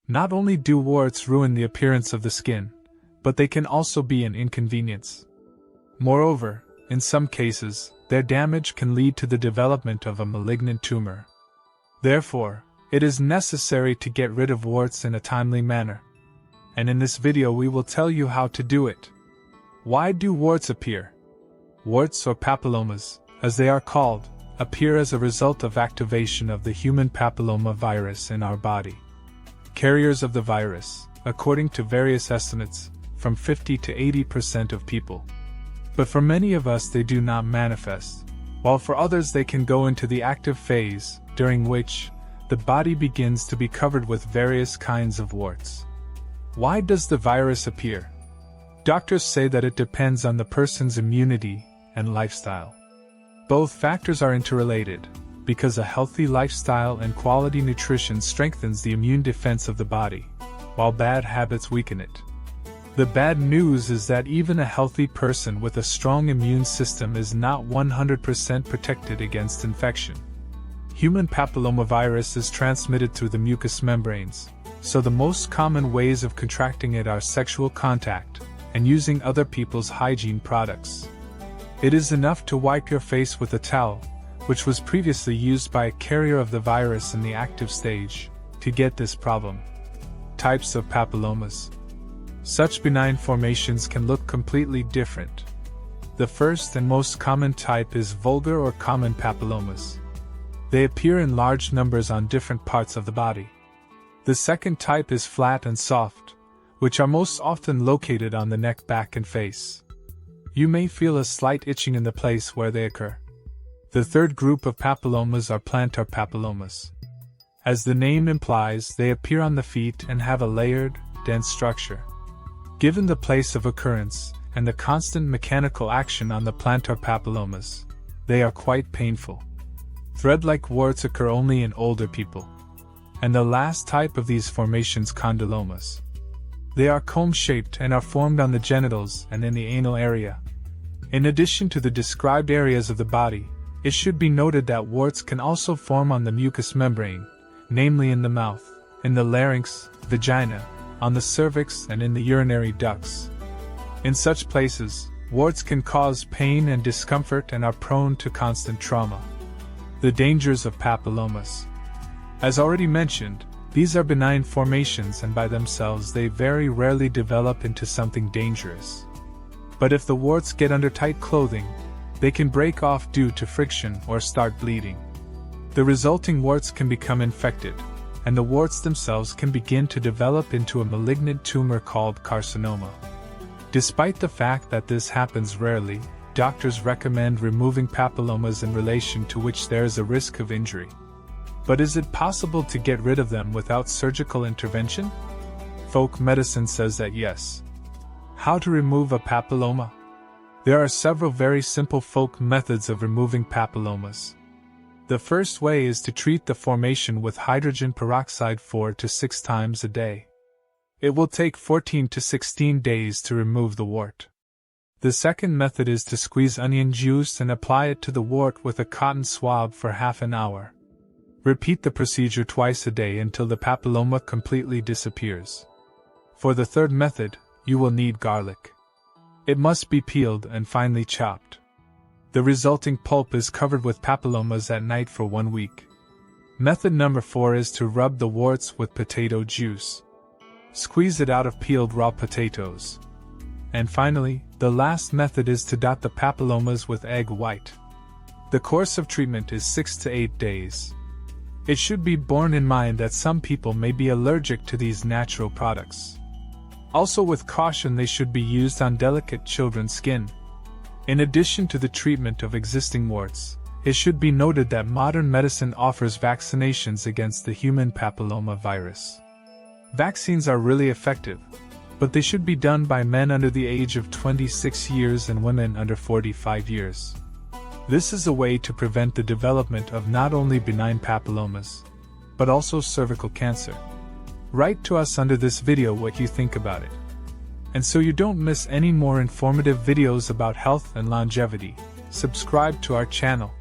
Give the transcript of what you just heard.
Not only do warts ruin the appearance of the skin, but they can also be an inconvenience. Moreover, in some cases, their damage can lead to the development of a malignant tumor. Therefore, it is necessary to get rid of warts in a timely manner. And in this video we will tell you how to do it. Why do warts appear? Warts, or papillomas, as they are called, appear as a result of activation of the human papilloma virus in our body. Carriers of the virus, according to various estimates, from 50 to 80% of people. But for many of us they do not manifest, while for others they can go into the active phase, during which the body begins to be covered with various kinds of warts. Why does the virus appear? Doctors say that it depends on the person's immunity and lifestyle. Both factors are interrelated, because a healthy lifestyle and quality nutrition strengthens the immune defense of the body, while bad habits weaken it. The bad news is that even a healthy person with a strong immune system is not 100% protected against infection. Human papillomavirus is transmitted through the mucous membranes, so the most common ways of contracting it are sexual contact and using other people's hygiene products. It is enough to wipe your face with a towel, which was previously used by a carrier of the virus in the active stage, to get this problem. Types of papillomas. Such benign formations can look completely different. The first and most common type is vulgar or common papillomas. They appear in large numbers on different parts of the body. The second type is flat and soft, which are most often located on the neck, back, and face. You may feel a slight itching in the place where they occur. The third group of papillomas are plantar papillomas. As the name implies, they appear on the feet and have a layered, dense structure. Given the place of occurrence and the constant mechanical action on the plantar papillomas, they are quite painful. Thread-like warts occur only in older people. And the last type of these formations, condylomas. They are comb-shaped and are formed on the genitals and in the anal area. In addition to the described areas of the body, it should be noted that warts can also form on the mucous membrane, namely in the mouth, in the larynx, vagina, on the cervix, and in the urinary ducts. In such places, warts can cause pain and discomfort and are prone to constant trauma. The dangers of papillomas. As already mentioned, these are benign formations and by themselves they very rarely develop into something dangerous. But if the warts get under tight clothing, they can break off due to friction or start bleeding. The resulting warts can become infected, and the warts themselves can begin to develop into a malignant tumor called carcinoma. Despite the fact that this happens rarely, doctors recommend removing papillomas in relation to which there is a risk of injury. But is it possible to get rid of them without surgical intervention? Folk medicine says that yes. How to remove a papilloma? There are several very simple folk methods of removing papillomas. The first way is to treat the formation with hydrogen peroxide 4 to 6 times a day. It will take 14 to 16 days to remove the wart. The second method is to squeeze onion juice and apply it to the wart with a cotton swab for half an hour. Repeat the procedure twice a day until the papilloma completely disappears. For the third method, you will need garlic. It must be peeled and finely chopped. The resulting pulp is covered with papillomas at night for 1 week. Method number 4 is to rub the warts with potato juice. Squeeze it out of peeled raw potatoes. And finally, the last method is to dot the papillomas with egg white. The course of treatment is 6 to 8 days. It should be borne in mind that some people may be allergic to these natural products. Also, with caution, they should be used on delicate children's skin. In addition to the treatment of existing warts, it should be noted that modern medicine offers vaccinations against the human papilloma virus. Vaccines are really effective, but they should be done by men under the age of 26 years and women under 45 years. This is a way to prevent the development of not only benign papillomas, but also cervical cancer. Write to us under this video what you think about it. And so you don't miss any more informative videos about health and longevity, subscribe to our channel.